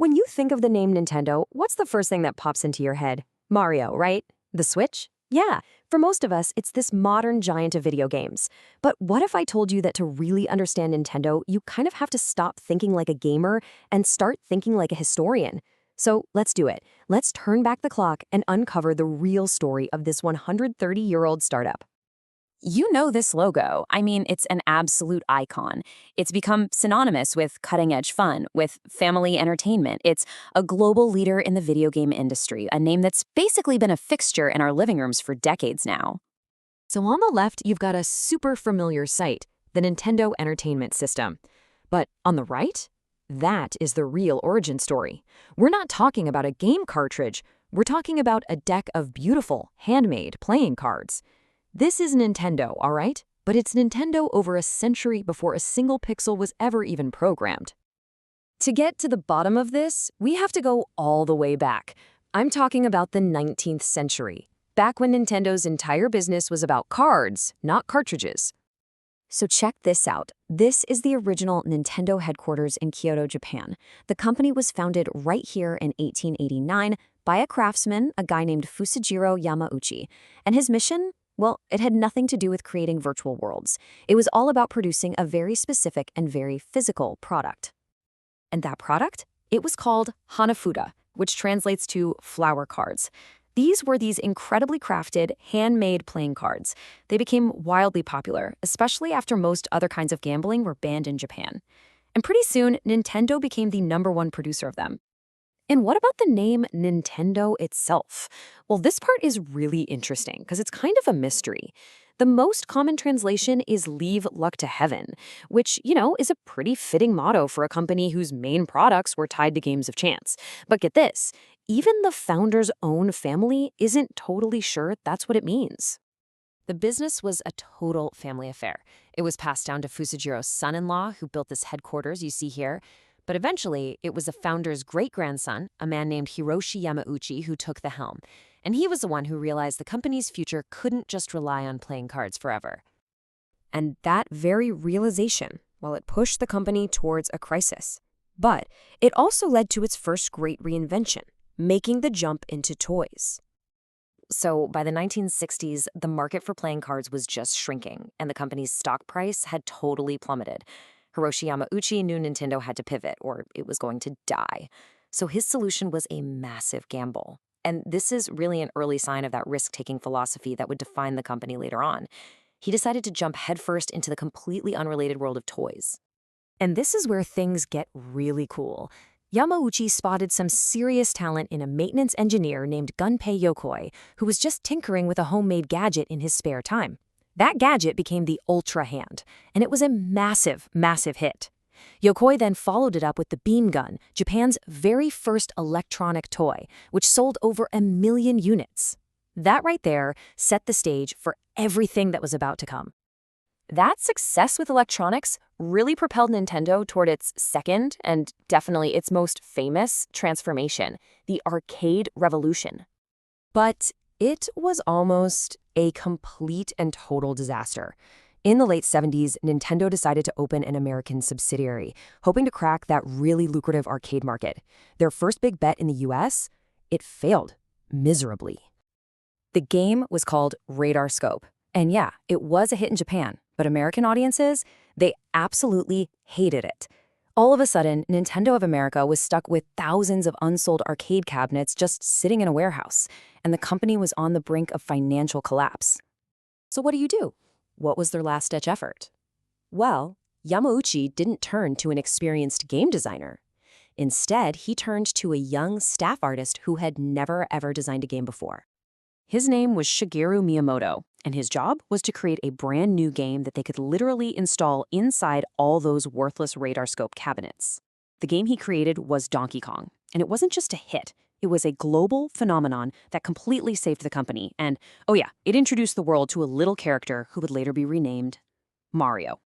When you think of the name Nintendo, what's the first thing that pops into your head? Mario, right? The Switch? Yeah, for most of us, it's this modern giant of video games. But what if I told you that to really understand Nintendo, you kind of have to stop thinking like a gamer and start thinking like a historian? So let's do it. Let's turn back the clock and uncover the real story of this 130-year-old startup. You know this logo. I mean, it's an absolute icon. It's become synonymous with cutting-edge fun, with family entertainment. It's a global leader in the video game industry, a name that's basically been a fixture in our living rooms for decades now. So on the left, you've got a super familiar sight, the Nintendo Entertainment System. But on the right, that is the real origin story. We're not talking about a game cartridge. We're talking about a deck of beautiful, handmade playing cards. This is Nintendo, all right? But it's Nintendo over a century before a single pixel was ever even programmed. To get to the bottom of this, we have to go all the way back. I'm talking about the 19th century, back when Nintendo's entire business was about cards, not cartridges. So check this out. This is the original Nintendo headquarters in Kyoto, Japan. The company was founded right here in 1889 by a craftsman, a guy named Fusajiro Yamauchi. And his mission? Well, it had nothing to do with creating virtual worlds. It was all about producing a very specific and very physical product. And that product? It was called Hanafuda, which translates to flower cards. These were these incredibly crafted, handmade playing cards. They became wildly popular, especially after most other kinds of gambling were banned in Japan. And pretty soon, Nintendo became the #1 producer of them. And what about the name Nintendo itself? Well, this part is really interesting because it's kind of a mystery. The most common translation is leave luck to heaven, which, is a pretty fitting motto for a company whose main products were tied to games of chance. But get this, even the founder's own family isn't totally sure that's what it means. The business was a total family affair. It was passed down to Fusajiro's son-in-law, who built this headquarters you see here. But eventually, it was the founder's great-grandson, a man named Hiroshi Yamauchi, who took the helm. And he was the one who realized the company's future couldn't just rely on playing cards forever. And that very realization, well, it pushed the company towards a crisis. But it also led to its first great reinvention, making the jump into toys. So by the 1960s, the market for playing cards was just shrinking, and the company's stock price had totally plummeted. Hiroshi Yamauchi knew Nintendo had to pivot, or it was going to die. So his solution was a massive gamble. And this is really an early sign of that risk-taking philosophy that would define the company later on. He decided to jump headfirst into the completely unrelated world of toys. And this is where things get really cool. Yamauchi spotted some serious talent in a maintenance engineer named Gunpei Yokoi, who was just tinkering with a homemade gadget in his spare time. That gadget became the Ultra Hand, and it was a massive, massive hit. Yokoi then followed it up with the Beam Gun, Japan's very first electronic toy, which sold over 1 million units. That right there set the stage for everything that was about to come. That success with electronics really propelled Nintendo toward its second, and definitely its most famous, transformation, the arcade revolution. But it was almost a complete and total disaster. In the late 70s, Nintendo decided to open an American subsidiary, hoping to crack that really lucrative arcade market. Their first big bet in the US, it failed miserably. The game was called Radar Scope. And yeah, it was a hit in Japan, but American audiences, they absolutely hated it. All of a sudden, Nintendo of America was stuck with thousands of unsold arcade cabinets just sitting in a warehouse, and the company was on the brink of financial collapse. So what do? What was their last-ditch effort? Well, Yamauchi didn't turn to an experienced game designer. Instead, he turned to a young staff artist who had never ever designed a game before. His name was Shigeru Miyamoto, and his job was to create a brand new game that they could literally install inside all those worthless Radar Scope cabinets. The game he created was Donkey Kong, and it wasn't just a hit. It was a global phenomenon that completely saved the company, and, oh yeah, it introduced the world to a little character who would later be renamed Mario.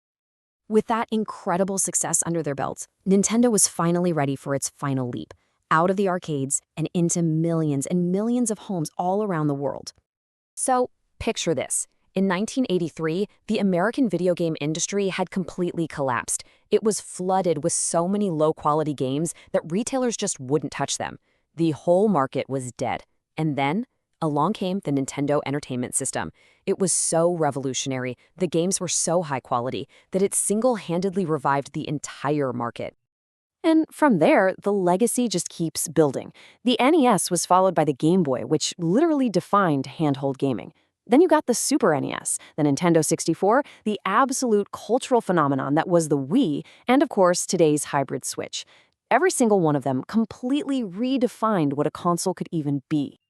With that incredible success under their belts, Nintendo was finally ready for its final leap, out of the arcades and into millions and millions of homes all around the world. So, picture this. In 1983, the American video game industry had completely collapsed. It was flooded with so many low-quality games that retailers just wouldn't touch them. The whole market was dead. And then, along came the Nintendo Entertainment System. It was so revolutionary, the games were so high quality, that it single-handedly revived the entire market. And from there, the legacy just keeps building. The NES was followed by the Game Boy, which literally defined handheld gaming. Then you got the Super NES, the Nintendo 64, the absolute cultural phenomenon that was the Wii, and of course, today's hybrid Switch. Every single one of them completely redefined what a console could even be.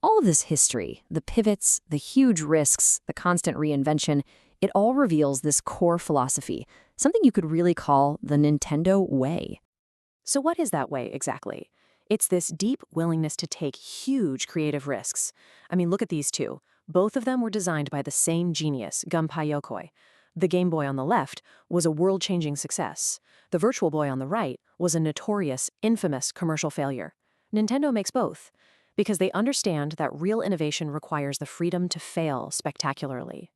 All of this history, the pivots, the huge risks, the constant reinvention, it all reveals this core philosophy, something you could really call the Nintendo way. So what is that way exactly? It's this deep willingness to take huge creative risks. I mean, look at these two. Both of them were designed by the same genius, Gunpei Yokoi. The Game Boy on the left was a world-changing success. The Virtual Boy on the right was a notorious, infamous commercial failure. Nintendo makes both, because they understand that real innovation requires the freedom to fail spectacularly.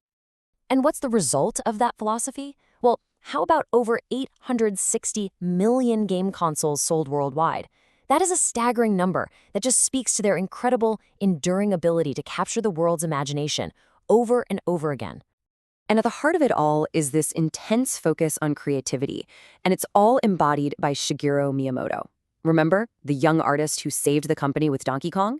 And what's the result of that philosophy? Well, how about over 860 million game consoles sold worldwide? That is a staggering number that just speaks to their incredible, enduring ability to capture the world's imagination over and over again. And at the heart of it all is this intense focus on creativity, and it's all embodied by Shigeru Miyamoto. Remember, the young artist who saved the company with Donkey Kong?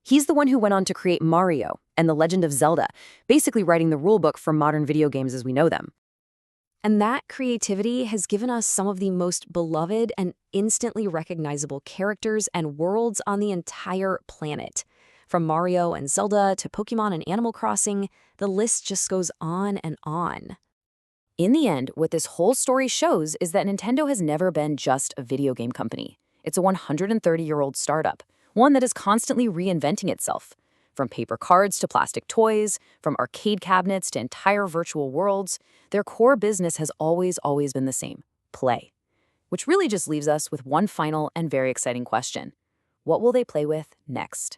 He's the one who went on to create Mario and The Legend of Zelda, basically writing the rulebook for modern video games as we know them. And that creativity has given us some of the most beloved and instantly recognizable characters and worlds on the entire planet. From Mario and Zelda to Pokémon and Animal Crossing, the list just goes on and on. In the end, what this whole story shows is that Nintendo has never been just a video game company. It's a 130-year-old startup, one that is constantly reinventing itself. From paper cards to plastic toys, from arcade cabinets to entire virtual worlds, their core business has always been the same: play. Which really just leaves us with one final and very exciting question. What will they play with next?